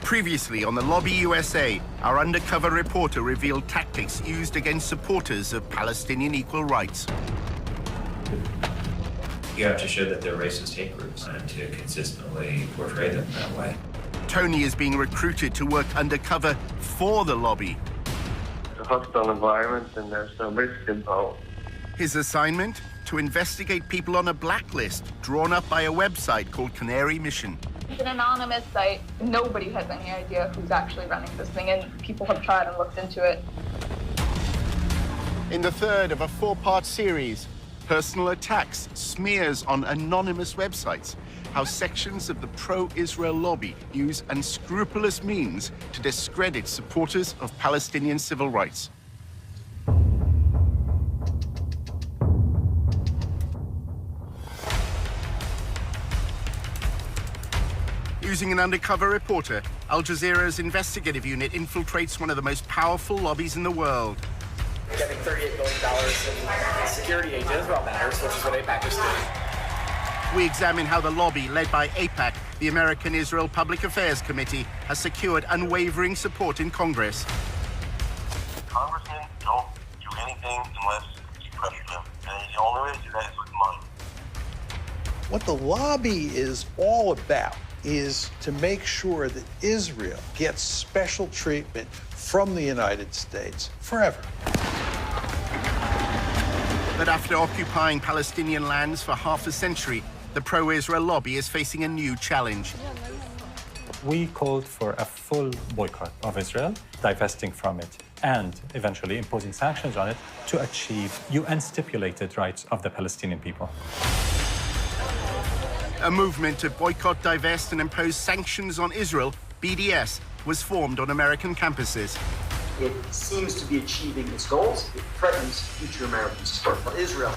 Previously on the Lobby USA, our undercover reporter revealed tactics used against supporters of Palestinian equal rights. You have to show that they're racist hate groups and to consistently portray them that way. Tony is being recruited to work undercover for the lobby. It's a hostile environment and there's some risk involved. His assignment? To investigate people on a blacklist drawn up by a website called Canary Mission. It's an anonymous site. Nobody has any idea who's actually running this thing, and people have tried and looked into it. In the third of a four-part series, personal attacks, smears on anonymous websites, how sections of the pro-Israel lobby use unscrupulous means to discredit supporters of Palestinian civil rights. Using an undercover reporter, Al Jazeera's investigative unit infiltrates one of the most powerful lobbies in the world. Getting $38 billion in security aid to Israel matters, which is what AIPAC is doing. We examine how the lobby, led by AIPAC, the American Israel Public Affairs Committee, has secured unwavering support in Congress. Congressmen don't do anything unless you pressure them. And the only way to do that is with money. What the lobby is all about is to make sure that Israel gets special treatment from the United States forever. But after occupying Palestinian lands for half a century, the pro-Israel lobby is facing a new challenge. We called for a full boycott of Israel, divesting from it, and eventually imposing sanctions on it to achieve UN-stipulated rights of the Palestinian people. A movement to boycott, divest, and impose sanctions on Israel, BDS, was formed on American campuses. It seems to be achieving its goals. It threatens future American support for Israel.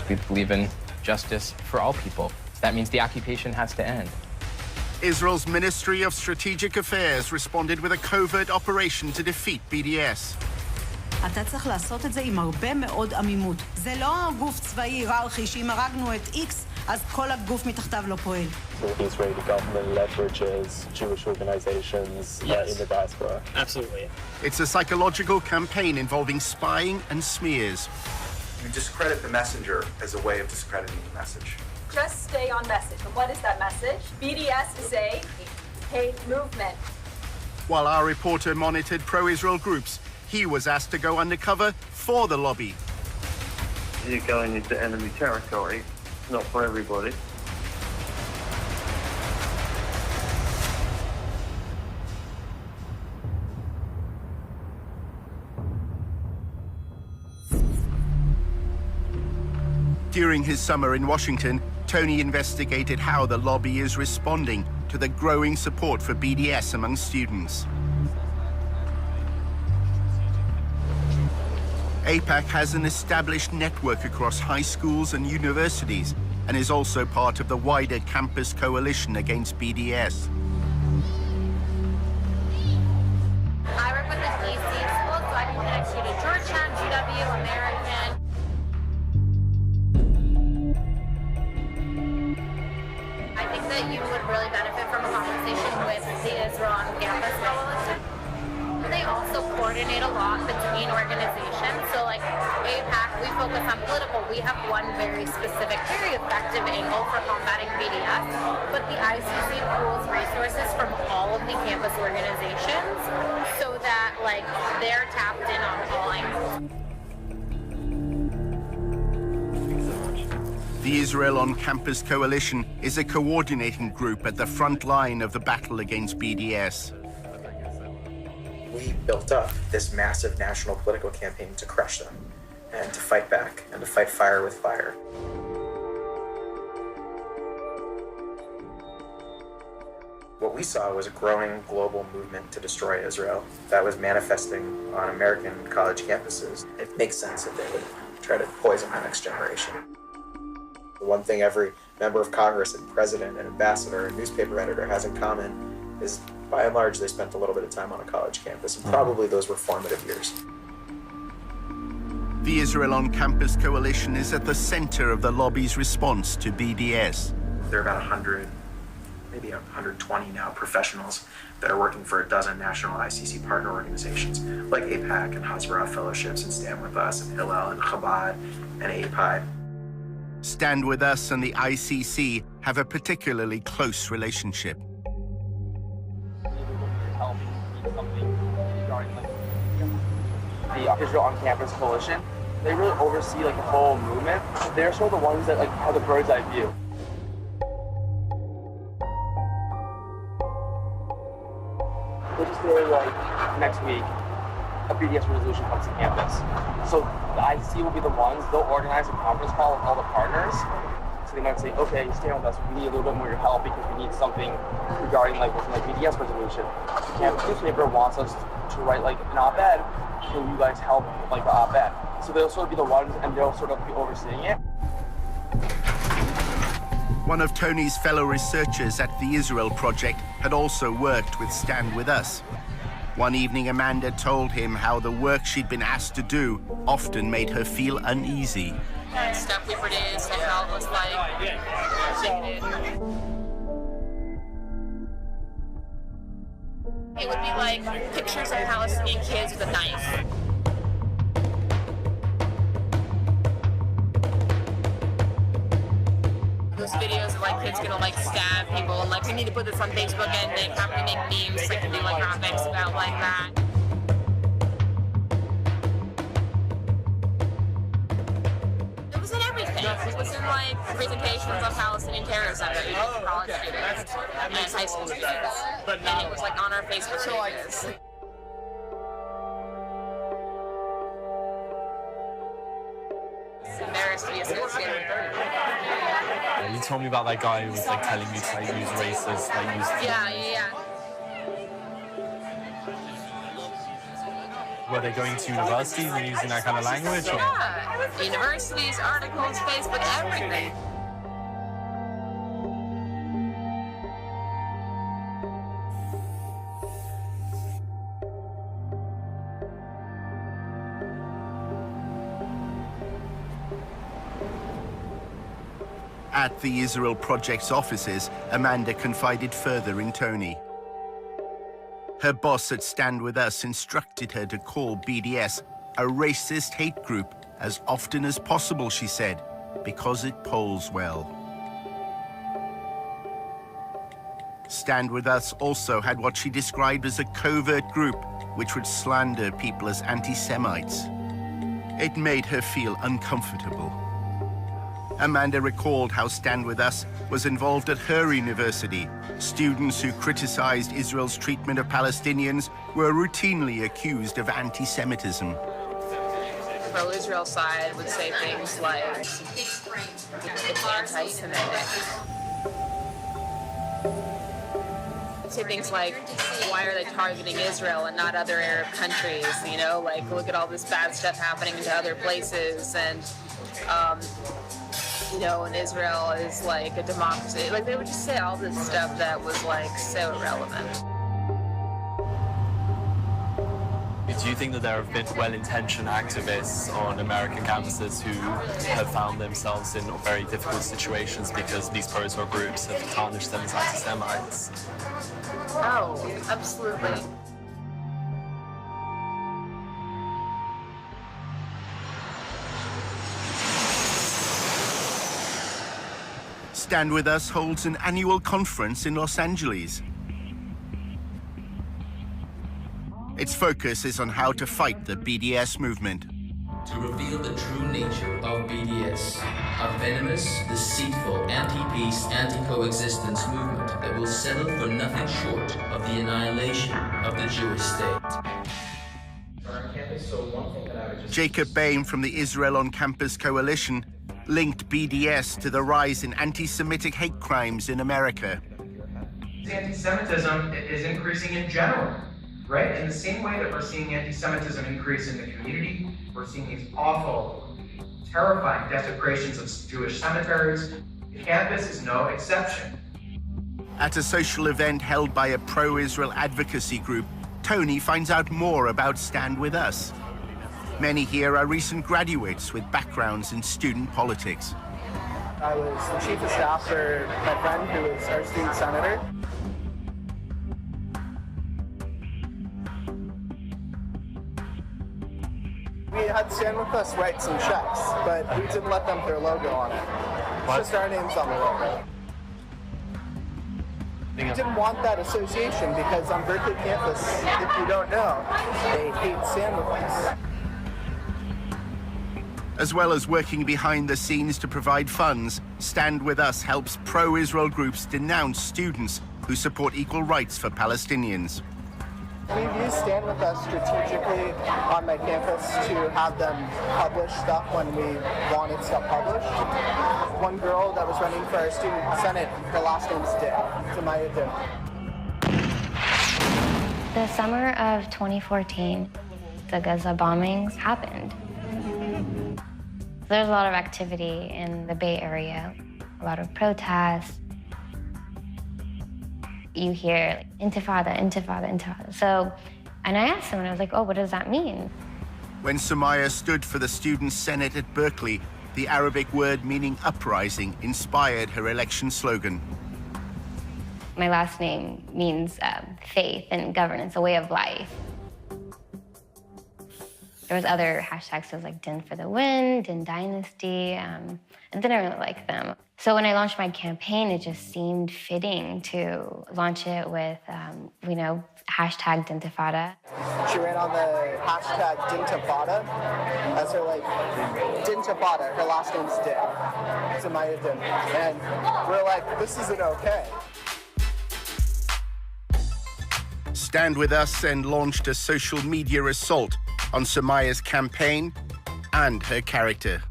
We believe in justice for all people. That means the occupation has to end. Israel's Ministry of Strategic Affairs responded with a covert operation to defeat BDS. אתה צריך לעשות את זה עם הרבה מאוד עמימות. זה לא גוף צבאי היררכי שאם הרגנו את X, אז כל הגוף מתחתיו לא פועל. The Israeli government leverages Jewish organizations in the diaspora. Absolutely. It's a psychological campaign involving spying and smears. You discredit the messenger as a way of discrediting the message. Just stay on message. And what is that message? BDS is a hate movement. While our reporter monitored pro-Israel groups, he was asked to go undercover for the lobby. You're going into enemy territory. It's not for everybody. During his summer in Washington, Tony investigated how the lobby is responding to the growing support for BDS among students. AIPAC has an established network across high schools and universities and is also part of the wider campus coalition against BDS. I work with the DC school, so I can connect you to Georgetown, GW, American. I think that you would really benefit from a conversation with the Israel on Campus Coalition. They also coordinate a lot between organizations. So like AIPAC, we focus on political. We have one very specific, very effective angle for combating BDS, but the ICC pools resources from all of the campus organizations so that like they're tapped in on all angles. The Israel on Campus Coalition is a coordinating group at the front line of the battle against BDS. We built up this massive national political campaign to crush them and to fight back and to fight fire with fire. What we saw was a growing global movement to destroy Israel that was manifesting on American college campuses. It makes sense that they would try to poison the next generation. The one thing every member of Congress and president and ambassador and newspaper editor has in common is, by and large, they spent a little bit of time on a college campus, and probably those were formative years. The Israel on Campus Coalition is at the center of the lobby's response to BDS. There are about 100 maybe 120 now professionals that are working for a dozen national ICC partner organizations like AIPAC and Jazeera Fellowships and Stand With Us and Hillel and Chabad and API. Stand With Us and the ICC have a particularly close relationship. The Israel on Campus Coalition, they really oversee like the whole movement. They're sort of the ones that like have the bird's eye view. Let's just say like next week, a BDS resolution comes to campus. So the ICC will be the ones, they'll organize a conference call with all the partners. So they might say, okay, stand with us, we need a little bit more of your help because we need something regarding like what's like BDS resolution. The campus newspaper wants us to write like an op-ed. Can you guys help like the op-ed? So they'll sort of be the ones and they'll sort of be overseeing it. One of Tony's fellow researchers at the Israel Project had also worked with Stand With Us. One evening, Amanda told him how the work she'd been asked to do often made her feel uneasy. Stuff we produced, I felt was it would be like pictures of Palestinian kids with a knife. Those videos of like kids gonna like stab people and like we need to put this on Facebook and then have to make memes like to do like graphics about like that. It was in everything. It was in like presentations on Palestinian terrorism that we did for college students and high school students. And it was like on our Facebook pages. It's embarrassed to be associated with it. You told me about that guy who was like telling you to like use racist, like use. Yeah. Were they going to universities and using that kind of language? Or? Yeah, universities, articles, Facebook, everything. At the Israel Project's offices, Amanda confided further in Tony. Her boss at Stand With Us instructed her to call BDS a racist hate group as often as possible, she said, because it polls well. Stand With Us also had what she described as a covert group which would slander people as anti-Semites. It made her feel uncomfortable. Amanda recalled how Stand With Us was involved at her university. Students who criticized Israel's treatment of Palestinians were routinely accused of anti-Semitism. The pro-Israel side would say things like, it's anti-Semitic. Say things like, why are they targeting Israel and not other Arab countries? You know, like, look at all this bad stuff happening to other places, and you know, and Israel is like a democracy. Like, they would just say all this stuff that was like so irrelevant. Do you think that there have been well-intentioned activists on American campuses who have found themselves in very difficult situations because these pro-Israel groups have tarnished them as anti-Semites? Oh, absolutely. Stand With Us holds an annual conference in Los Angeles. Its focus is on how to fight the BDS movement. To reveal the true nature of BDS, a venomous, deceitful, anti-peace, anti-coexistence movement that will settle for nothing short of the annihilation of the Jewish state. Jacob Bain from the Israel on Campus Coalition linked BDS to the rise in anti-Semitic hate crimes in America. Anti-Semitism is increasing in general, right? In the same way that we're seeing anti-Semitism increase in the community, we're seeing these awful, terrifying desecrations of Jewish cemeteries. Campus is no exception. At a social event held by a pro-Israel advocacy group, Tony finds out more about Stand With Us. Many here are recent graduates with backgrounds in student politics. I was the chief of staff for my friend who was our student senator. We had Stand With Us write some checks, but we didn't let them put their logo on it. It's just our names on the logo. We didn't want that association because on Berkeley campus, if you don't know, they hate Stand With Us. As well as working behind the scenes to provide funds, Stand With Us helps pro-Israel groups denounce students who support equal rights for Palestinians. We've used Stand With Us strategically on my campus to have them publish stuff when we wanted stuff published. One girl that was running for our student senate, her last name's Dick, Samaya Dick. The summer of 2014, the Gaza bombings happened. There's a lot of activity in the Bay Area, a lot of protests. You hear like, Intifada, Intifada, Intifada. So, and I asked someone, I was like, oh, what does that mean? When Samaya stood for the Student Senate at Berkeley, the Arabic word meaning uprising inspired her election slogan. My last name means faith and governance, a way of life. There was other hashtags, so it was like Din for the Win, Din Dynasty. I didn't really like them. So when I launched my campaign, it just seemed fitting to launch it with, hashtag Dintifada. She ran on the hashtag Dintifada as her Dintifada, her last name's Din, Samaya Din. And we're like, this isn't okay. Stand With Us and launched a social media assault on Samaya's campaign and her character.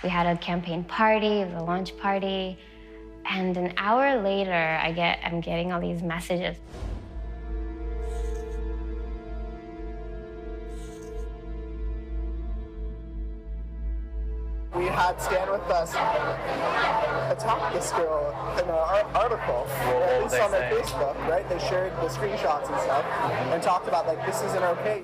We had a campaign party, it was a launch party, and an hour later, I'm getting all these messages. We had Stand With Us attack this girl in an article, at least on their Facebook, right? They shared the screenshots and stuff and talked about, like, this isn't okay.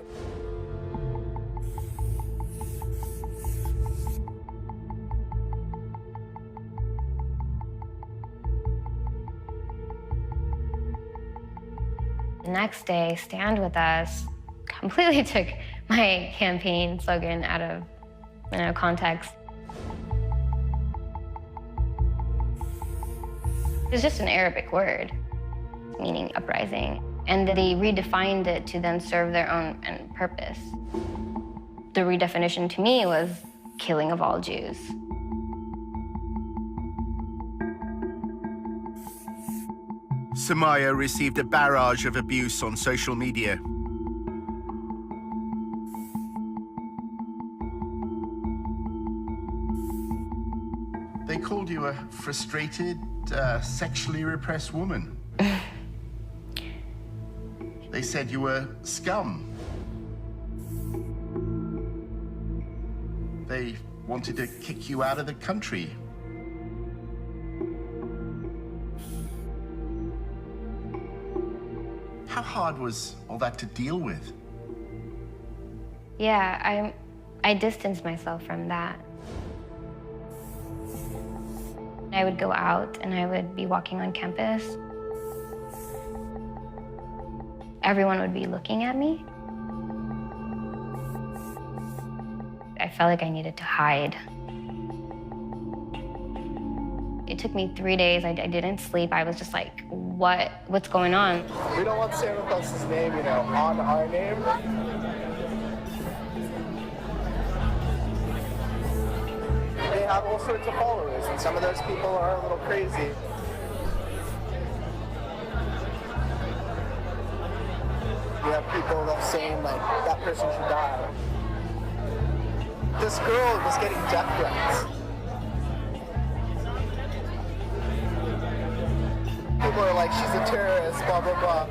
The next day, Stand With Us completely took my campaign slogan out of context. It's just an Arabic word, meaning uprising. And they redefined it to then serve their own purpose. The redefinition to me was killing of all Jews. Samaya received a barrage of abuse on social media. They called you a frustrated, sexually repressed woman. They said you were scum. They wanted to kick you out of the country. How hard was all that to deal with? Yeah, I distanced myself from that. I would go out and I would be walking on campus. Everyone would be looking at me. I felt like I needed to hide. It took me 3 days. I didn't sleep. I was just like, what's going on? We don't want Stand With Us's name, on our name. They have all sorts of followers, and some of those people are a little crazy. You have people that saying, like, that person should die. This girl was getting death threats. People are like, she's a terrorist, blah, blah, blah.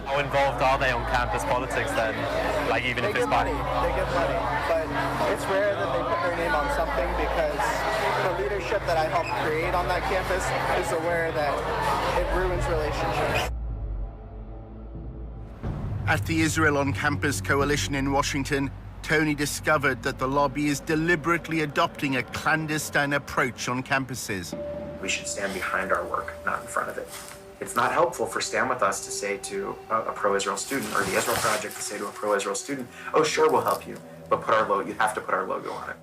How involved are they on campus politics then? Like even if it's money, they get money, but it's rare that they put their name on something because the leadership that I helped create on that campus is aware that it ruins relationships. At the Israel on Campus Coalition in Washington, Tony discovered that the lobby is deliberately adopting a clandestine approach on campuses. We should stand behind our work, not in front of it. It's not helpful for Stand With Us to say to a pro-Israel student, or the Israel Project to say to a pro-Israel student, oh, sure, we'll help you, but you have to put our logo on it.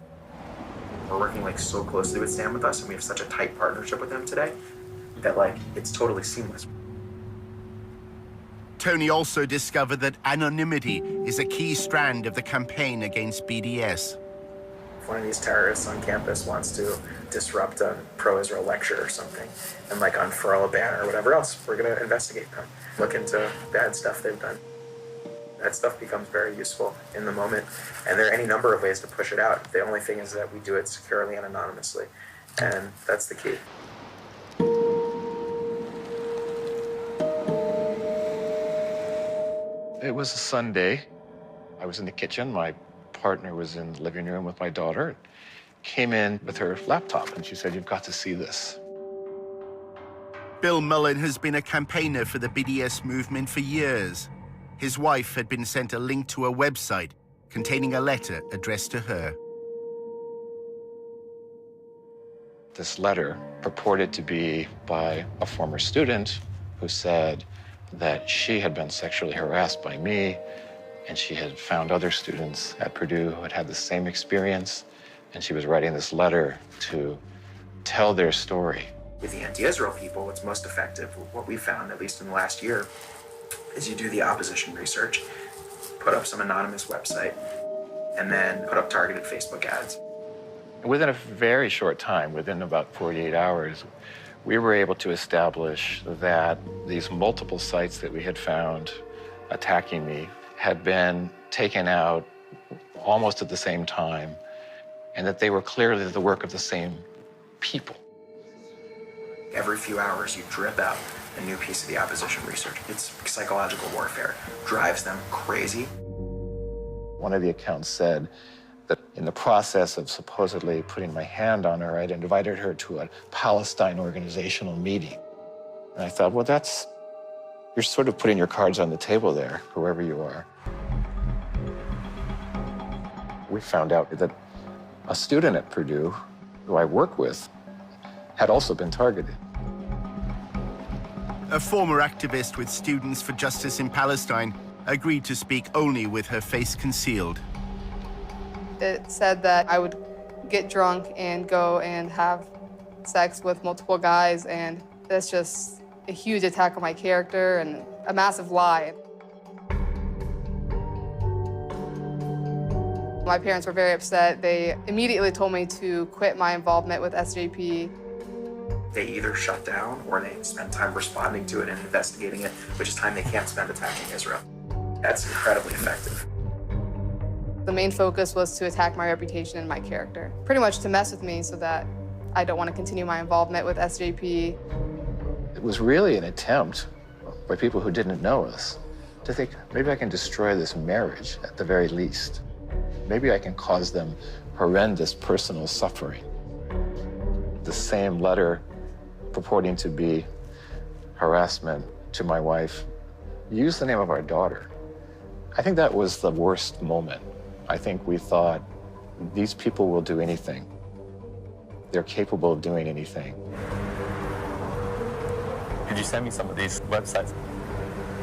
We're working so closely with Stand With Us, and we have such a tight partnership with them today that it's totally seamless. Tony also discovered that anonymity is a key strand of the campaign against BDS. If one of these terrorists on campus wants to disrupt a pro-Israel lecture or something and unfurl a banner or whatever else, we're going to investigate them, look into bad stuff they've done. That stuff becomes very useful in the moment, and there are any number of ways to push it out. The only thing is that we do it securely and anonymously, and that's the key. It was a Sunday. I was in the kitchen. My partner was in the living room with my daughter. Came in with her laptop, and she said, "You've got to see this." Bill Mullen has been a campaigner for the BDS movement for years. His wife had been sent a link to a website containing a letter addressed to her. This letter purported to be by a former student who said that she had been sexually harassed by me, and she had found other students at Purdue who had had the same experience, and she was writing this letter to tell their story. With the anti-Israel people, what's most effective, what we found, at least in the last year, is you do the opposition research, put up some anonymous website, and then put up targeted Facebook ads. Within a very short time, within about 48 hours, we were able to establish that these multiple sites that we had found attacking me had been taken out almost at the same time, and that they were clearly the work of the same people. Every few hours, you drip out a new piece of the opposition research. It's psychological warfare. Drives them crazy. One of the accounts said that in the process of supposedly putting my hand on her, I'd invited her to a Palestine organizational meeting. And I thought, well, you're sort of putting your cards on the table there, whoever you are. We found out that a student at Purdue, who I work with, had also been targeted. A former activist with Students for Justice in Palestine agreed to speak only with her face concealed. It said that I would get drunk and go and have sex with multiple guys, and that's just a huge attack on my character and a massive lie. My parents were very upset. They immediately told me to quit my involvement with SJP. They either shut down or they spend time responding to it and investigating it, which is time they can't spend attacking Israel. That's incredibly effective. The main focus was to attack my reputation and my character, pretty much to mess with me so that I don't want to continue my involvement with SJP. It was really an attempt by people who didn't know us to think, maybe I can destroy this marriage at the very least. Maybe I can cause them horrendous personal suffering. The same letter purporting to be harassment to my wife used the name of our daughter. I think that was the worst moment. I think we thought, these people will do anything. They're capable of doing anything. Could you send me some of these websites?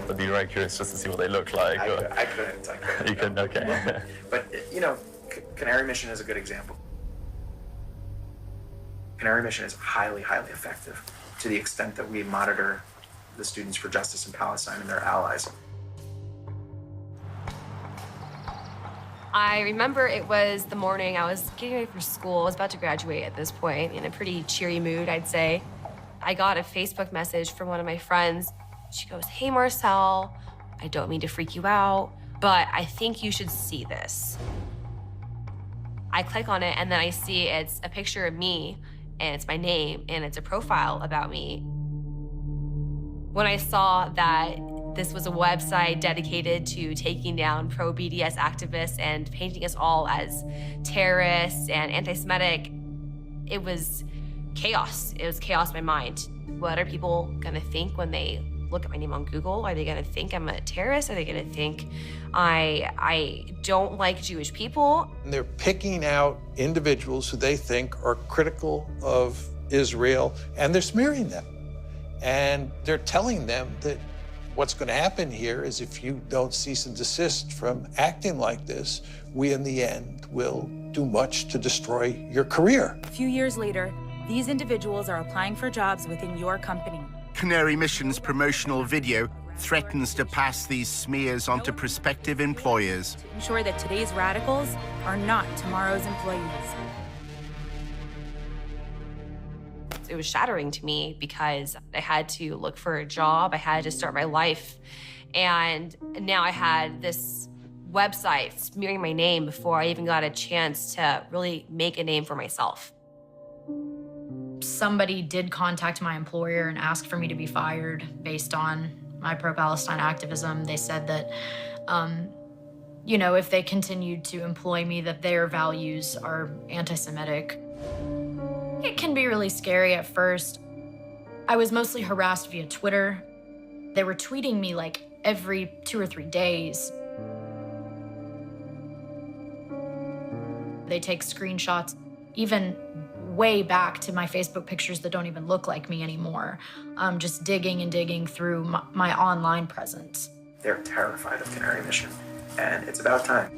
I'd be very curious just to see what they look like. I couldn't. You couldn't, okay. But, Canary Mission is a good example. Canary Mission is highly, highly effective to the extent that we monitor the Students for Justice in Palestine and their allies. I remember it was the morning I was getting ready for school. I was about to graduate at this point, in a pretty cheery mood, I'd say. I got a Facebook message from one of my friends. She goes, "Hey, Marcel, I don't mean to freak you out, but I think you should see this." I click on it, and then I see it's a picture of me, and it's my name, and it's a profile about me. When I saw that this was a website dedicated to taking down pro-BDS activists and painting us all as terrorists and anti-Semitic, it was chaos. It was chaos in my mind. What are people gonna think when they look at my name on Google? Are they gonna think I'm a terrorist? Are they gonna think I don't like Jewish people? And they're picking out individuals who they think are critical of Israel, and they're smearing them. And they're telling them that what's going to happen here is if you don't cease and desist from acting like this, we in the end will do much to destroy your career. A few years later, these individuals are applying for jobs within your company. Canary Mission's promotional video threatens to pass these smears on to prospective employers. Ensure that today's radicals are not tomorrow's employees. It was shattering to me because I had to look for a job, I had to start my life, and now I had this website smearing my name before I even got a chance to really make a name for myself. Somebody did contact my employer and ask for me to be fired based on my pro-Palestine activism. They said that, you know, if they continued to employ me, that their values are anti-Semitic. It can be really scary at first. I was mostly harassed via Twitter. They were tweeting me like every 2 or 3 days. They take screenshots, even way back to my Facebook pictures that don't even look like me anymore, just digging and digging through my online presence. They're terrified of Canary Mission, and it's about time.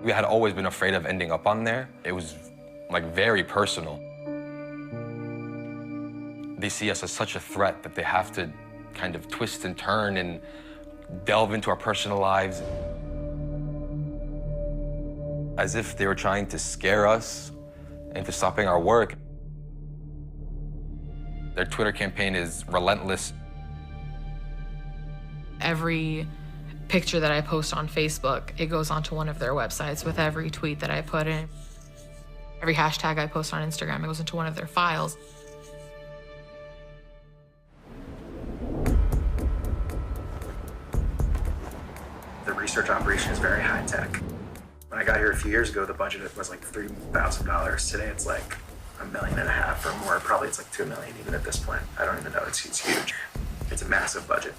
We had always been afraid of ending up on there. It was like very personal. They see us as such a threat that they have to kind of twist and turn and delve into our personal lives. As if they were trying to scare us into stopping our work. Their Twitter campaign is relentless. Every picture that I post on Facebook, it goes onto one of their websites with every tweet that I put in. Every hashtag I post on Instagram, it goes into one of their files. The research operation is very high tech. When I got here a few years ago, the budget was like $3,000. Today it's like $1.5 million or more. Probably it's like $2 million even at this point. I don't even know, it's huge. It's a massive budget.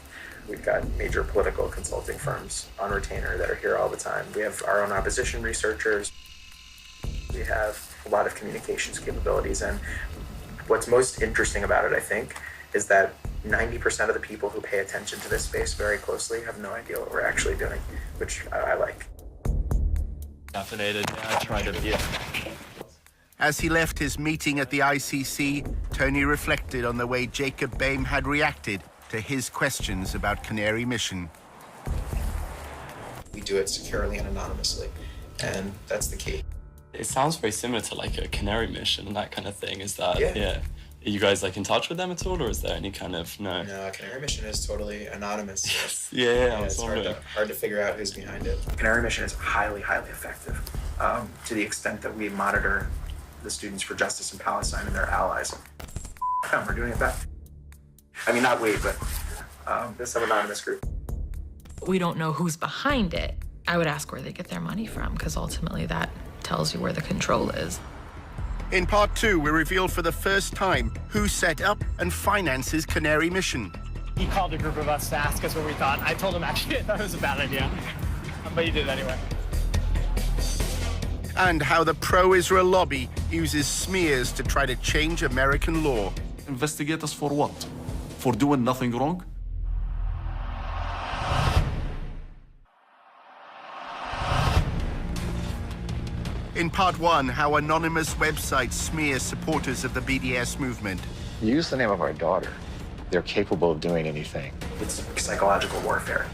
We've got major political consulting firms on retainer that are here all the time. We have our own opposition researchers. We have a lot of communications capabilities, and what's most interesting about it, I think, is that 90% of the people who pay attention to this space very closely have no idea what we're actually doing, which I like. Caffeinated, yeah, I tried a beer. As he left his meeting at the ICC, Tony reflected on the way Jacob Boehm had reacted to his questions about Canary Mission. We do it securely and anonymously, and that's the key. It sounds very similar to like a Canary Mission and that kind of thing. Is that, yeah. Are you guys like in touch with them at all, or is there any kind of, no? No, Canary Mission is totally anonymous. Yes. Yeah, it's hard to figure out who's behind it. Canary Mission is highly, highly effective to the extent that we monitor the Students for Justice in Palestine and their allies. We're doing it back. I mean, not we, but there's some anonymous group. We don't know who's behind it. I would ask where they get their money from, because ultimately that tells you where the control is. In part 2, we revealed for the first time who set up and finances Canary Mission. He called a group of us to ask us what we thought. I told him actually I thought it was a bad idea, but he did it anyway. And how the pro-Israel lobby uses smears to try to change American law. Investigate us for what? For doing nothing wrong? In part 1, how anonymous websites smear supporters of the BDS movement. Use the name of our daughter. They're capable of doing anything. It's psychological warfare.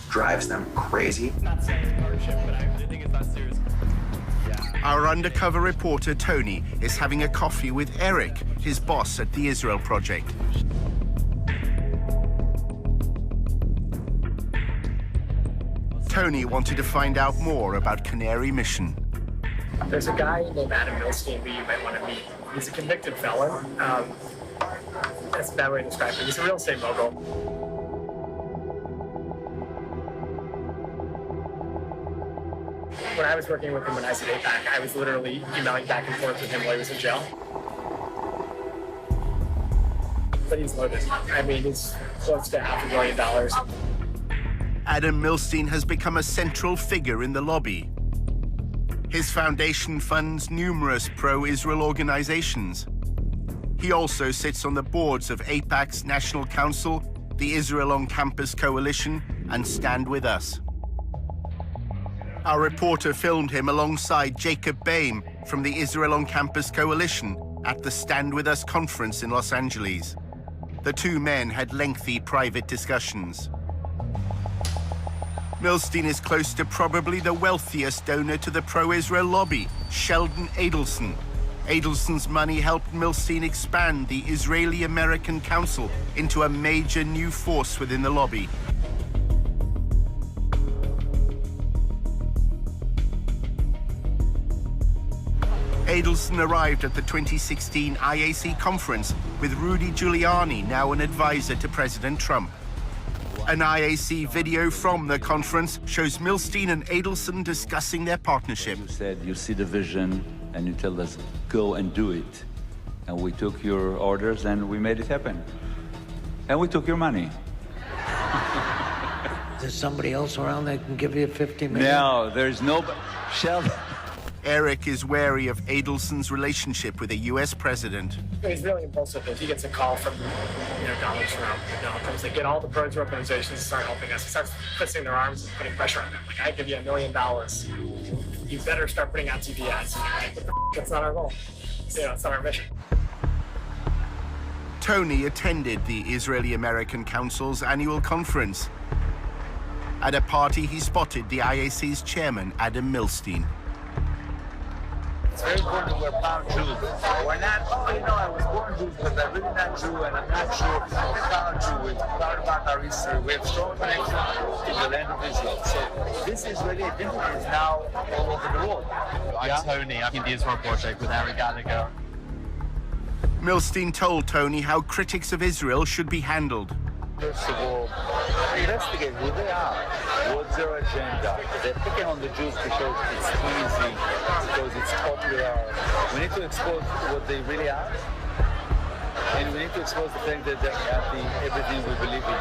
Drives them crazy. Not saying ownership, but I think it's that serious. Our undercover reporter, Tony, is having a coffee with Eric, his boss at the Israel Project. Tony wanted to find out more about Canary Mission. There's a guy named Adam Milstein who you might want to meet. He's a convicted felon. That's a bad way to describe him. He's a real estate mogul. When I was working with him when I was at APAC, I was literally emailing back and forth with him while he was in jail. but he's loaded. I mean, he's close to $500 million. Adam Milstein has become a central figure in the lobby. His foundation funds numerous pro-Israel organizations. He also sits on the boards of AIPAC's National Council, the Israel on Campus Coalition, and Stand With Us. Our reporter filmed him alongside Jacob Boehm from the Israel on Campus Coalition at the Stand With Us conference in Los Angeles. The two men had lengthy private discussions. Milstein is close to probably the wealthiest donor to the pro-Israel lobby, Sheldon Adelson. Adelson's money helped Milstein expand the Israeli-American Council into a major new force within the lobby. Adelson arrived at the 2016 IAC conference with Rudy Giuliani, now an advisor to President Trump. An IAC video from the conference shows Milstein and Adelson discussing their partnership. You said you see the vision and you tell us, go and do it. And we took your orders and we made it happen. And we took your money. There's somebody else around that can give you 50 million? No, there's nobody. Sheldon. Eric is wary of Adelson's relationship with a U.S. president. He's really impulsive. If he gets a call from, Donald Trump, comes to get all the pro-Israel organizations to start helping us. He starts twisting their arms and putting pressure on them. Like, I give you $1 million. You better start putting out TV ads. Like, that's not our goal. It's not our mission. Tony attended the Israeli-American Council's annual conference. At a party, he spotted the IAC's chairman, Adam Milstein. It's very important we're proud Jews. We're not, I was born Jews, but I'm really not Jew, and I'm not sure. We're proud Jew. We're proud about our history. We have strong connection to the land of Israel. So this Israeli identity is now all over the world. I'm Tony. I'm in the Israel Project with Eric Gallagher. Milstein told Tony how critics of Israel should be handled. First of all, investigate who they are. What's their agenda? They're picking on the Jews because it's easy, because it's popular. We need to expose what they really are. And we need to expose the fact that they're anti-everything we believe in.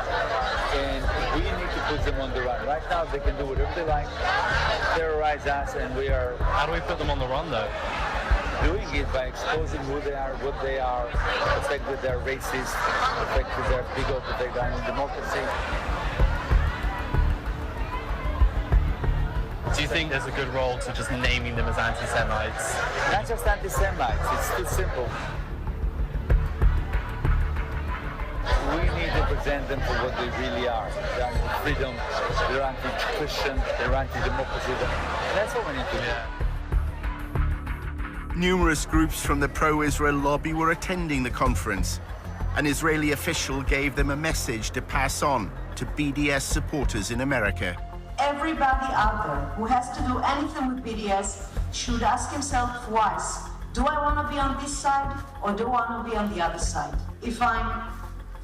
And we need to put them on the run. Right now, they can do whatever they like, terrorize us, and we are... How do we put them on the run, though? Doing it by exposing who they are, what they are, the fact that they're racist, the fact that they're bigoted, that they're anti-democracy. Do you think there's a good role to just naming them as anti-Semites? Not just anti-Semites, it's too simple. We need to present them for what they really are. They're anti-freedom, they're anti-Christian, they're anti-democracy. That's what we need to do. Numerous groups from the pro-Israel lobby were attending the conference. An Israeli official gave them a message to pass on to BDS supporters in America. Everybody out there who has to do anything with BDS should ask himself twice, do I want to be on this side or do I want to be on the other side? If I'm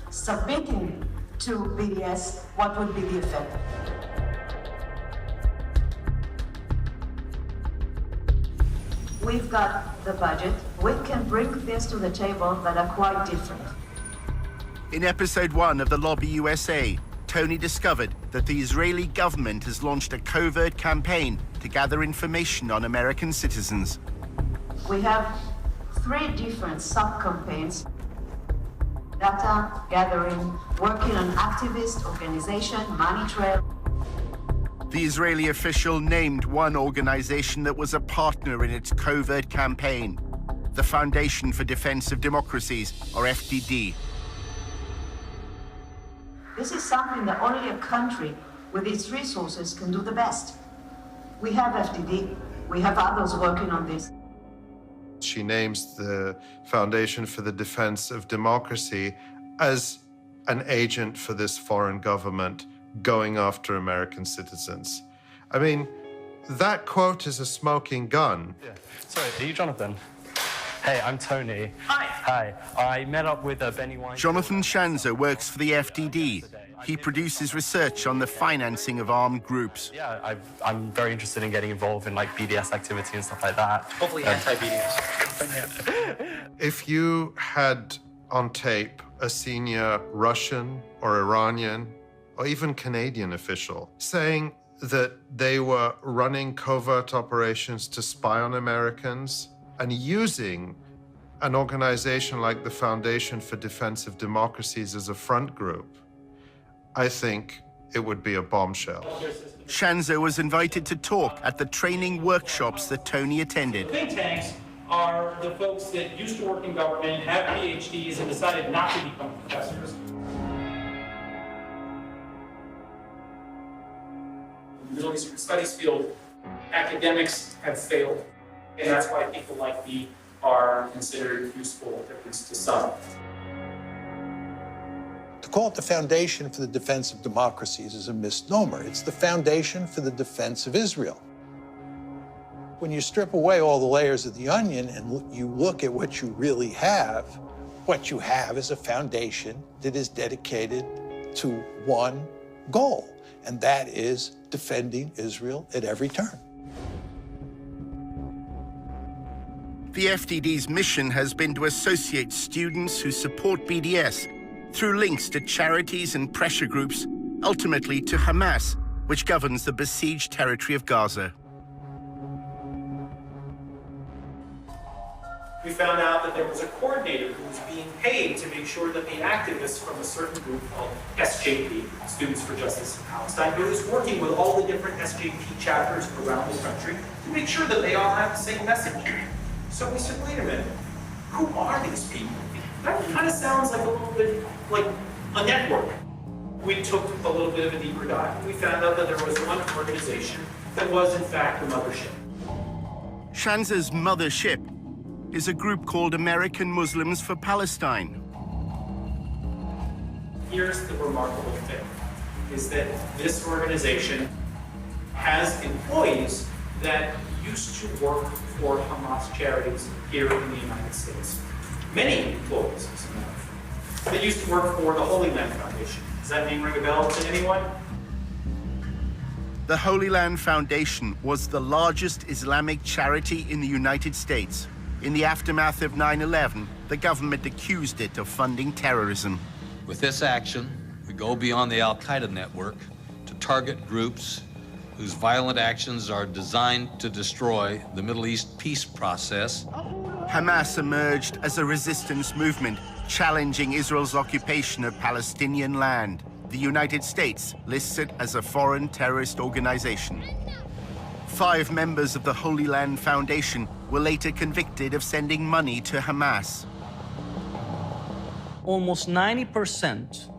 submitting to BDS, what would be the effect? We've got the budget. We can bring things to the table that are quite different. In episode 1 of The Lobby USA, Tony discovered that the Israeli government has launched a covert campaign to gather information on American citizens. We have 3 different sub-campaigns: data gathering, working on activist organization, money trail. The Israeli official named one organization that was a partner in its covert campaign, the Foundation for Defense of Democracies, or FDD. This is something that only a country with its resources can do the best. We have FDD. We have others working on this. She names the Foundation for the Defense of Democracy as an agent for this foreign government going after American citizens. I mean, that quote is a smoking gun. Yeah. Sorry, are you Jonathan? Hey, I'm Tony. Hi. I met up with Benny Wine. Jonathan Shanzer works for the FDD. He produces research on the financing of armed groups. Yeah, I'm very interested in getting involved in BDS activity and stuff like that. Hopefully anti-BDS. If you had on tape a senior Russian or Iranian or even Canadian official saying that they were running covert operations to spy on Americans and using an organization like the Foundation for Defense of Democracies as a front group, I think it would be a bombshell. Shanzo was invited to talk at the training workshops that Tony attended. Think tanks are the folks that used to work in government, have PhDs, and decided not to become professors. In the Middle Eastern Studies field, academics have failed, and that's why people like me are considered useful, at least to some. To call it the Foundation for the Defense of Democracies is a misnomer. It's the Foundation for the Defense of Israel. When you strip away all the layers of the onion and you look at what you really have, what you have is a foundation that is dedicated to one goal, and that is defending Israel at every turn. The FDD's mission has been to associate students who support BDS through links to charities and pressure groups, ultimately to Hamas, which governs the besieged territory of Gaza. We found out that there was a coordinator who was being paid to make sure that the activists from a certain group called SJP, Students for Justice in Palestine, who was working with all the different SJP chapters around the country to make sure that they all have the same message. So we said, wait a minute, who are these people? That kind of sounds like a little bit like a network. We took a little bit of a deeper dive. We found out that there was one organization that was, in fact, the mothership. Shanza's mothership is a group called American Muslims for Palestine. Here's the remarkable thing, is that this organization has employees that used to work for Hamas charities here in the United States. Many employees, as a matter of fact. They used to work for the Holy Land Foundation. Does that name ring a bell to anyone? The Holy Land Foundation was the largest Islamic charity in the United States. In the aftermath of 9/11, the government accused it of funding terrorism. With this action, we go beyond the Al-Qaeda network to target groups whose violent actions are designed to destroy the Middle East peace process. Hamas emerged as a resistance movement, challenging Israel's occupation of Palestinian land. The United States lists it as a foreign terrorist organization. 5 members of the Holy Land Foundation were later convicted of sending money to Hamas. Almost 90%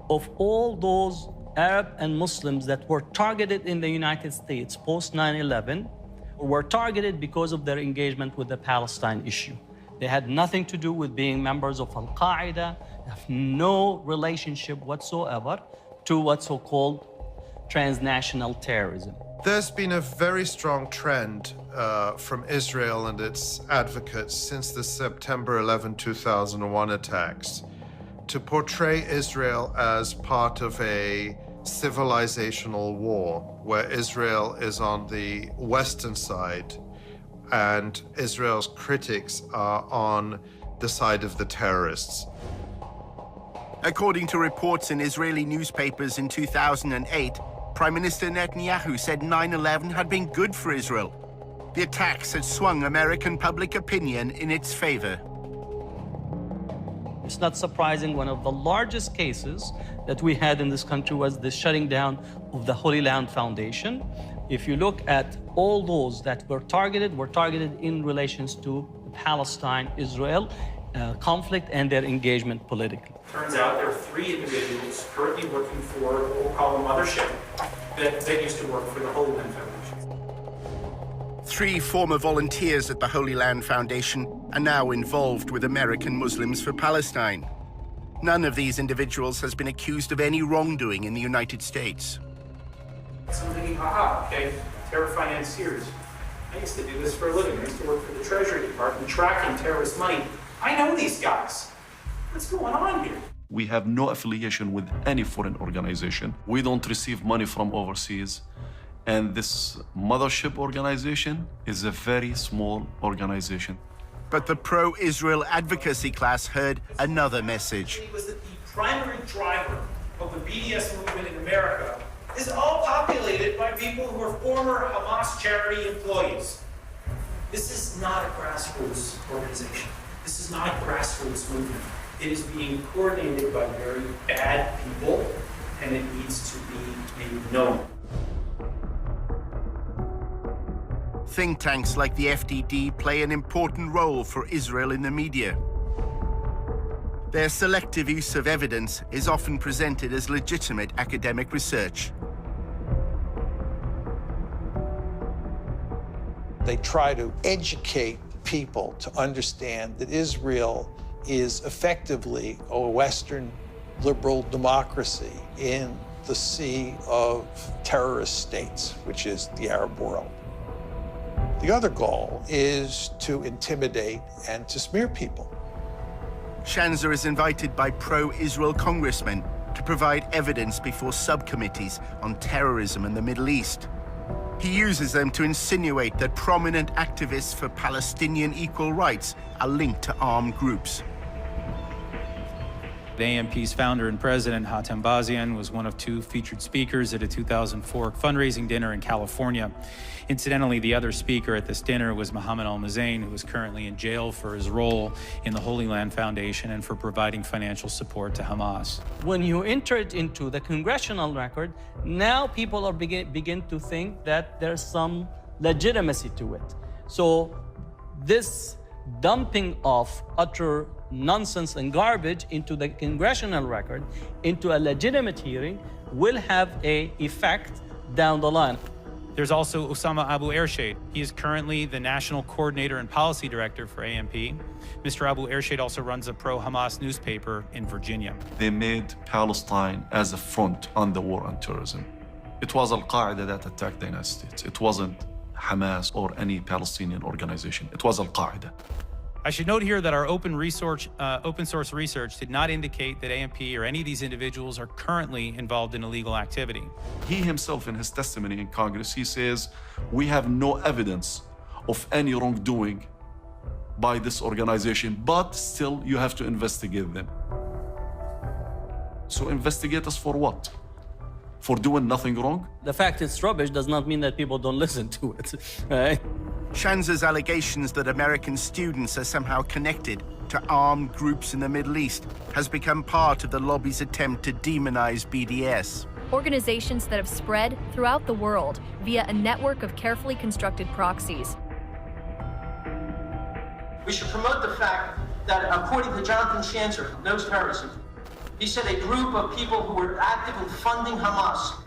of all those Arab and Muslims that were targeted in the United States post 9/11 were targeted because of their engagement with the Palestine issue. They had nothing to do with being members of Al-Qaeda, have no relationship whatsoever to what's so-called transnational terrorism. There's been a very strong trend from Israel and its advocates since the September 11, 2001 attacks to portray Israel as part of a civilizational war where Israel is on the Western side and Israel's critics are on the side of the terrorists. According to reports in Israeli newspapers in 2008, Prime Minister Netanyahu said 9/11 had been good for Israel. The attacks had swung American public opinion in its favor. It's not surprising, one of the largest cases that we had in this country was the shutting down of the Holy Land Foundation. If you look at all those that were targeted in relations to the Palestine-Israel conflict and their engagement politically. Turns out there are 3 individuals currently working for what we'll call a mothership that used to work for the Holy Land Foundation. 3 former volunteers at the Holy Land Foundation are now involved with American Muslims for Palestine. None of these individuals has been accused of any wrongdoing in the United States. So I'm thinking, okay, terror financiers. I used to do this for a living. I used to work for the Treasury Department tracking terrorist money. I know these guys. What's going on here? We have no affiliation with any foreign organization. We don't receive money from overseas. And this mothership organization is a very small organization. But the pro-Israel advocacy class heard another message. Was that the primary driver of the BDS movement in America is all populated by people who are former Hamas charity employees. This is not a grassroots organization. This is not a grassroots movement. It is being coordinated by very bad people, and it needs to be made known. Think tanks like the FDD play an important role for Israel in the media. Their selective use of evidence is often presented as legitimate academic research. They try to educate people to understand that Israel is effectively a Western liberal democracy in the sea of terrorist states, which is the Arab world. The other goal is to intimidate and to smear people. Shanzer is invited by pro-Israel congressmen to provide evidence before subcommittees on terrorism in the Middle East. He uses them to insinuate that prominent activists for Palestinian equal rights are linked to armed groups. AMP's founder and president, Hatem Bazian, was one of two featured speakers at a 2004 fundraising dinner in California. Incidentally, the other speaker at this dinner was Mohammed Al-Mazain, who is currently in jail for his role in the Holy Land Foundation and for providing financial support to Hamas. When you enter it into the congressional record, now people are begin to think that there's some legitimacy to it. So this dumping of utter nonsense and garbage into the congressional record, into a legitimate hearing, will have an effect down the line. There's also Osama Abu Ershad. He is currently the National Coordinator and Policy Director for AMP. Mr. Abu Ershad also runs a pro-Hamas newspaper in Virginia. They made Palestine as a front on the war on terrorism. It was Al-Qaeda that attacked the United States. It wasn't Hamas or any Palestinian organization. It was Al-Qaeda. I should note here that our open source research did not indicate that AMP or any of these individuals are currently involved in illegal activity. He himself, in his testimony in Congress, he says, we have no evidence of any wrongdoing by this organization, but still you have to investigate them. So investigate us for what? For doing nothing wrong? The fact it's rubbish does not mean that people don't listen to it, right? Shanzer's allegations that American students are somehow connected to armed groups in the Middle East has become part of the lobby's attempt to demonize BDS. Organizations that have spread throughout the world via a network of carefully constructed proxies. We should promote the fact that, according to Jonathan Censored, knows terrorism, he said a group of people who were active in funding Hamas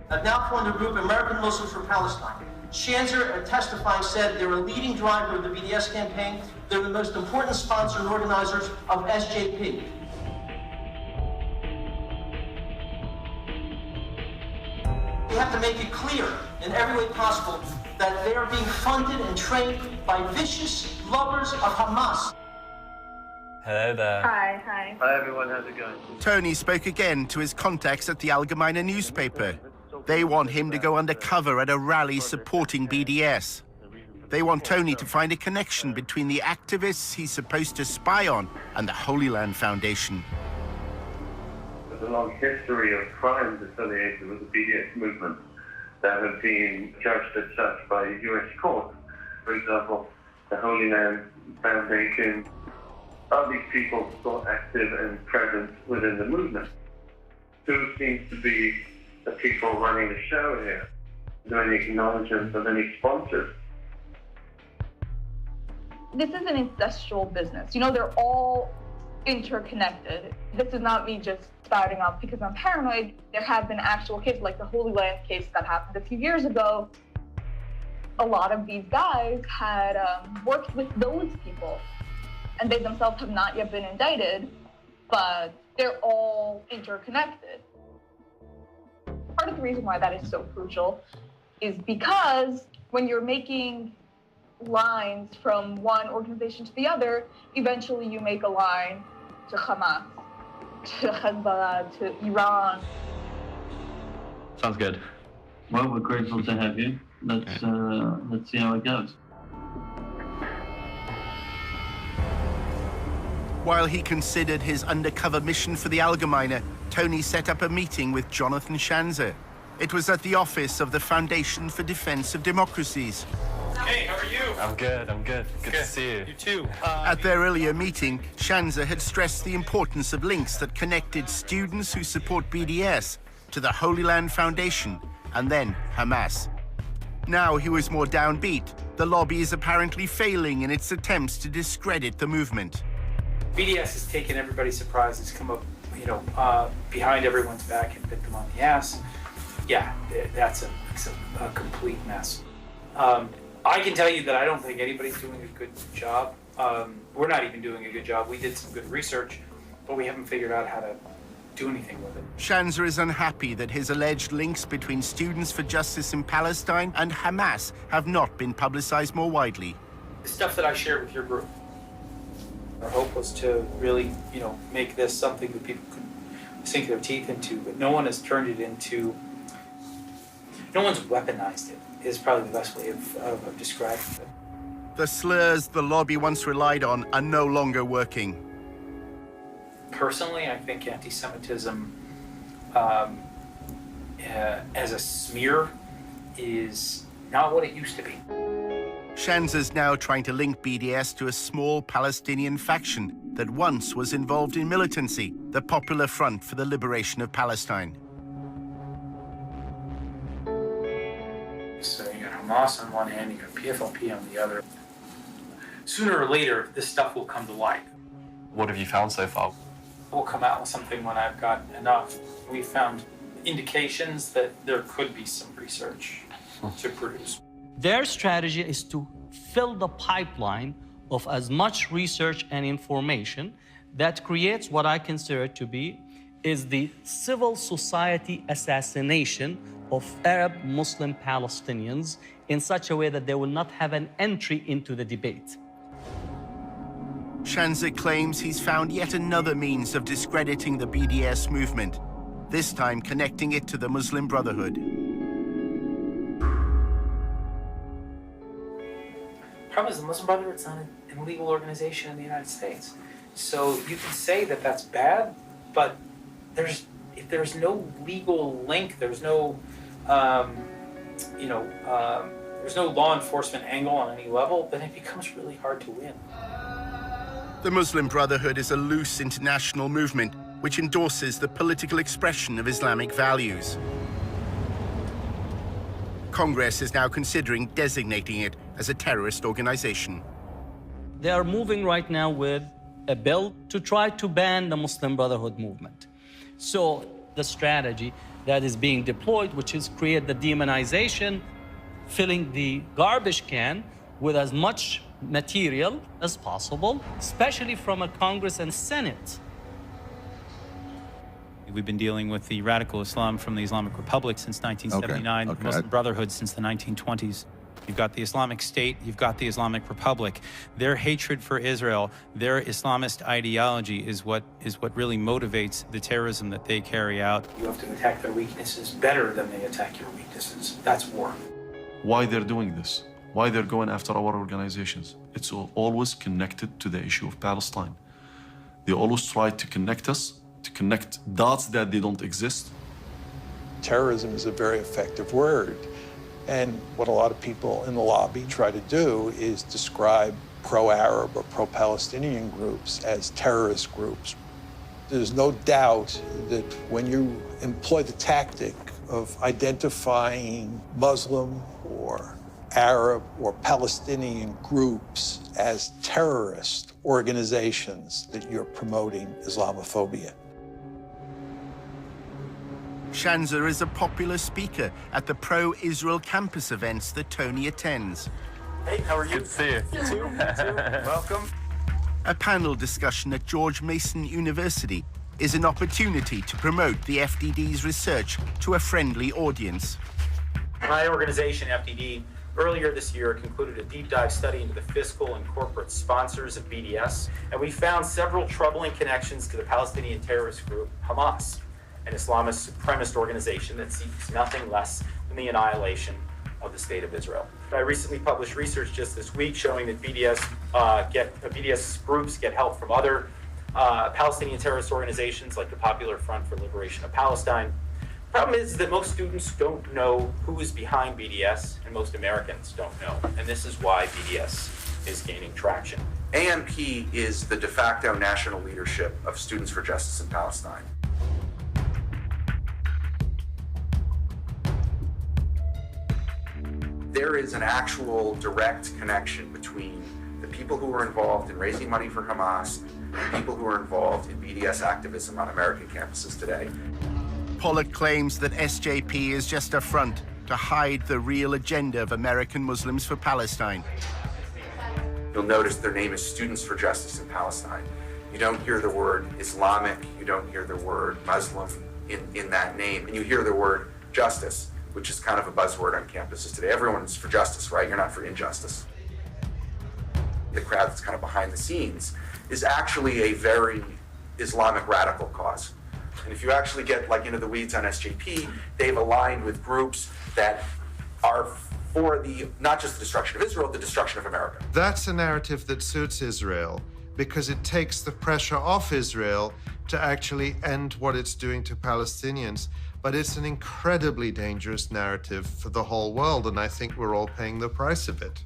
have now formed a group, American Muslims for Palestine. Shanzer, testifying, said they're a leading driver of the BDS campaign. They're the most important sponsor and organizers of SJP. We have to make it clear in every way possible that they are being funded and trained by vicious lovers of Hamas. Hello there. Hi. Hi, everyone. How's it going? Tony spoke again to his contacts at the Allgemeine newspaper. They want him to go undercover at a rally supporting BDS. They want Tony to find a connection between the activists he's supposed to spy on and the Holy Land Foundation. There's a long history of crimes affiliated with the BDS movement that have been judged as such by U.S. courts. For example, the Holy Land Foundation. Are these people still active and present within the movement? Who seems to be the people running the show here? Is there any acknowledgement of any sponsors? This is an incestual business. You know, they're all interconnected. This is not me just spouting off because I'm paranoid. There have been actual cases, like the Holy Land case that happened a few years ago. A lot of these guys had worked with those people, and they themselves have not yet been indicted, but they're all interconnected. Part of the reason why that is so crucial is because when you're making lines from one organization to the other, eventually you make a line to Hamas, to Hezbollah, to Iran. Sounds good. Well, we're grateful to have you. Let's see how it goes. While he considered his undercover mission for the Allgemeine, Tony set up a meeting with Jonathan Schanzer. It was at the office of the Foundation for Defense of Democracies. Hey, how are you? I'm good. Good to see you. You too. At their earlier meeting, Schanzer had stressed the importance of links that connected students who support BDS to the Holy Land Foundation and then Hamas. Now he was more downbeat. The lobby is apparently failing in its attempts to discredit the movement. BDS has taken everybody's surprise. It's come up, behind everyone's back and bit them on the ass. Yeah, that's a complete mess. I can tell you that I don't think anybody's doing a good job. We're not even doing a good job. We did some good research, but we haven't figured out how to do anything with it. Schanzer is unhappy that his alleged links between Students for Justice in Palestine and Hamas have not been publicized more widely. The stuff that I shared with your group, our hope was to really, make this something that people could sink their teeth into, but no one has turned it into, no one's weaponized it, is probably the best way of describing it. The slurs the lobby once relied on are no longer working. Personally, I think anti-Semitism as a smear is not what it used to be. Schanzer's now trying to link BDS to a small Palestinian faction that once was involved in militancy, the Popular Front for the Liberation of Palestine. So you got Hamas on one hand, you got PFLP on the other. Sooner or later, this stuff will come to light. What have you found so far? We'll come out with something when I've got enough. We found indications that there could be some research to produce. Their strategy is to fill the pipeline of as much research and information that creates what I consider to be is the civil society assassination of Arab Muslim Palestinians in such a way that they will not have an entry into the debate. Schanzer claims he's found yet another means of discrediting the BDS movement, this time connecting it to the Muslim Brotherhood. The problem is the Muslim Brotherhood's not an illegal organization in the United States. So you can say that that's bad, but if there's no legal link, there's no, there's no law enforcement angle on any level, then it becomes really hard to win. The Muslim Brotherhood is a loose international movement which endorses the political expression of Islamic values. Congress is now considering designating it as a terrorist organization. They are moving right now with a bill to try to ban the Muslim Brotherhood movement. So the strategy that is being deployed, which is create the demonization, filling the garbage can with as much material as possible, especially from a Congress and Senate. We've been dealing with the radical Islam from the Islamic Republic since 1979, the Muslim Brotherhood since the 1920s. You've got the Islamic State, you've got the Islamic Republic. Their hatred for Israel, their Islamist ideology is what really motivates the terrorism that they carry out. You have to attack their weaknesses better than they attack your weaknesses. That's war. Why they're doing this? Why they're going after our organizations? It's always connected to the issue of Palestine. They always try to connect us, to connect dots that they don't exist. Terrorism is a very effective word. And what a lot of people in the lobby try to do is describe pro-Arab or pro-Palestinian groups as terrorist groups. There's no doubt that when you employ the tactic of identifying Muslim or Arab or Palestinian groups as terrorist organizations, that you're promoting Islamophobia. Schanzer is a popular speaker at the pro-Israel campus events that Tony attends. Hey, how are you? Good to see you. You too. Welcome. A panel discussion at George Mason University is an opportunity to promote the FDD's research to a friendly audience. My organization, FDD, earlier this year concluded a deep dive study into the fiscal and corporate sponsors of BDS, and we found several troubling connections to the Palestinian terrorist group Hamas, an Islamist supremacist organization that seeks nothing less than the annihilation of the state of Israel. I recently published research just this week showing that BDS groups get help from other Palestinian terrorist organizations like the Popular Front for Liberation of Palestine. Problem is that most students don't know who is behind BDS, and most Americans don't know. And this is why BDS is gaining traction. AMP is the de facto national leadership of Students for Justice in Palestine. There is an actual direct connection between the people who were involved in raising money for Hamas and people who are involved in BDS activism on American campuses today. Pollock claims that SJP is just a front to hide the real agenda of American Muslims for Palestine. You'll notice their name is Students for Justice in Palestine. You don't hear the word Islamic, you don't hear the word Muslim in that name, and you hear the word justice, which is kind of a buzzword on campuses today. Everyone's for justice, right? You're not for injustice. The crowd that's kind of behind the scenes is actually a very Islamic radical cause. And if you actually get like into the weeds on SJP, they've aligned with groups that are for the, not just the destruction of Israel, the destruction of America. That's a narrative that suits Israel because it takes the pressure off Israel to actually end what it's doing to Palestinians. But it's an incredibly dangerous narrative for the whole world, and I think we're all paying the price of it.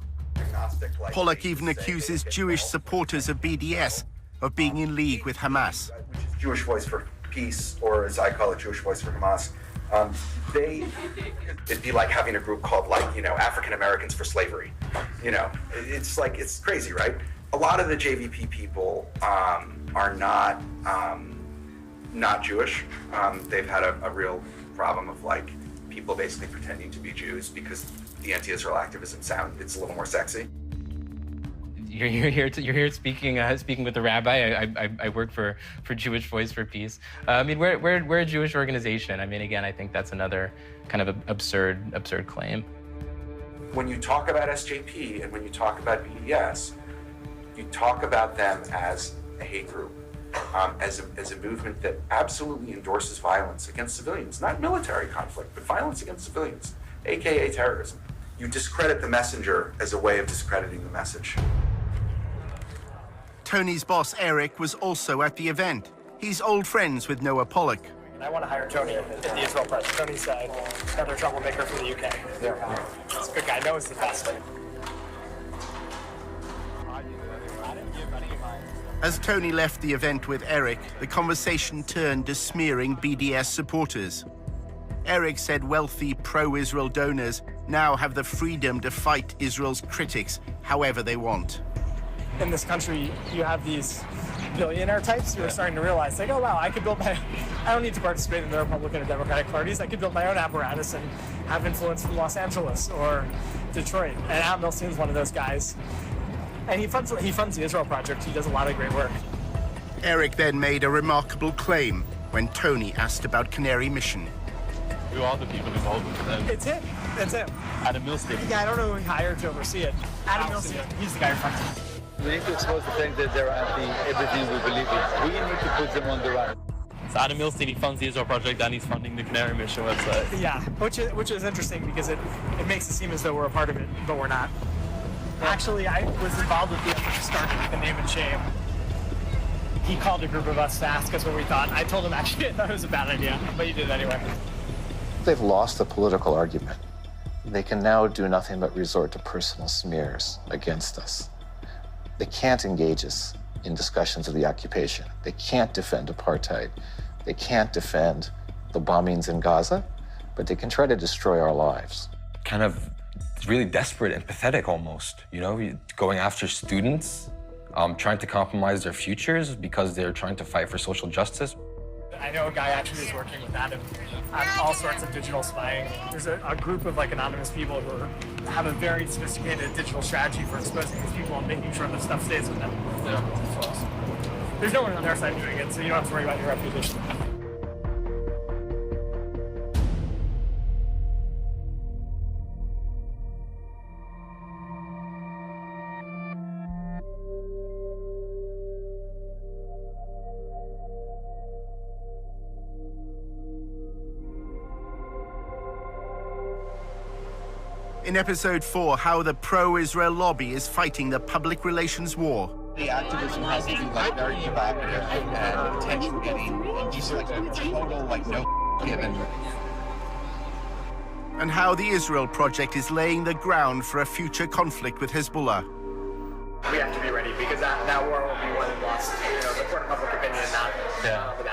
Pollock even accuses Jewish supporters of BDS of being in league with Hamas. Jewish Voice for Peace, or as I call it, Jewish Voice for Hamas. It'd be like having a group called, like, you know, African Americans for Slavery. You know, it's like, it's crazy, right? A lot of the JVP people are not Jewish. They've had a real problem of like people basically pretending to be Jews because the anti-Israel activism it's a little more sexy. You're here speaking with the rabbi. I work for Jewish Voice for Peace. I mean, we're a Jewish organization. I mean, again, I think that's another kind of absurd claim. When you talk about SJP and when you talk about BDS, you talk about them as a hate group, as a movement that absolutely endorses violence against civilians, not military conflict, but violence against civilians, aka terrorism. You discredit the messenger as a way of discrediting the message. Tony's boss, Eric, was also at the event. He's old friends with Noah Pollock. I want to hire Tony at the Israel press. Tony's another troublemaker from the UK. Yeah. He's a good guy. Noah's the best. As Tony left the event with Eric, the conversation turned to smearing BDS supporters. Eric said wealthy pro-Israel donors now have the freedom to fight Israel's critics however they want. In this country, you have these billionaire types who are starting to realize, like, oh wow, I don't need to participate in the Republican or Democratic parties. I could build my own apparatus and have influence from Los Angeles or Detroit. And Al Milstein's one of those guys. And he funds the Israel Project. He does a lot of great work. Eric then made a remarkable claim when Tony asked about Canary Mission. Who are the people involved with them? It's him. Adam Milstein. Yeah, I don't know who he hired to oversee it. Adam Milstein. He's the guy who funds it. We need to expose the things that they're anti everything we believe in. We need to put them on the run. So Adam Milstein, he funds the Israel Project and he's funding the Canary Mission website. Yeah, which is interesting because it makes it seem as though we're a part of it, but we're not. Actually, I was involved with the effort to start the Name and Shame. He called a group of us to ask us what we thought. I told him actually I thought it was a bad idea, but he did it anyway. They've lost the political argument. They can now do nothing but resort to personal smears against us. They can't engage us in discussions of the occupation. They can't defend apartheid. They can't defend the bombings in Gaza, but they can try to destroy our lives. Kind of really desperate and pathetic almost, you know, going after students, trying to compromise their futures because they're trying to fight for social justice. I know a guy actually is working with Adam on all sorts of digital spying. There's a group of like anonymous people who have a very sophisticated digital strategy for exposing these people and making sure that stuff stays with them. Yeah. There's no one on their side doing it, so you don't have to worry about your reputation. In episode 4, how the pro-Israel lobby is fighting the public relations war. the activism has to be like very provocative and attention getting and just like total like no given. And how the Israel Project is laying the ground for a future conflict with Hezbollah. We have to be ready because that war will be won and lost. You know, the court of public opinion, not the